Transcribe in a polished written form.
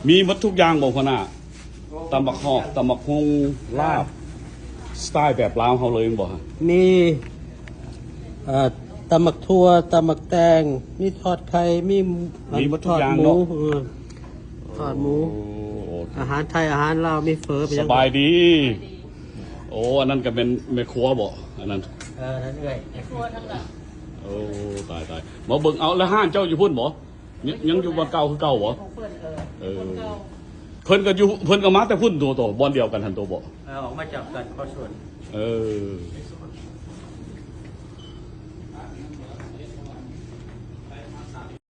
มีหมดทุกอย่างบอกพ่อหน้าตำบักฮอกตำบักฮงลาบสไตล์แบบลาวเขาเลยบอกฮะ มีตำหมักทั่วตำหมักแตงมีทอดไข่มี มีหมดทุ ท ก อด อย่าง หมู เนาะ ทอดหมู โอ้ อาหารไทยอาหารลาวมีเฟอไป สบายดี โอ้อันนั้นก็เป็นแม่ครัวบ่อันนั้น นั่นเอ้ย โอ้ตายมาเบิ่งเอาแล้วห้านเจ้าอยู่พุ่นบ่ยังอยู่บ่เก่าคือเก่าบ่เออเพิ่นก็อยู่เพิ่นก็มาแต่พุ่นตัวโตบ่อนเดียวกันทันตัวบ่ ออกมาจากกันข้อส่วน เออ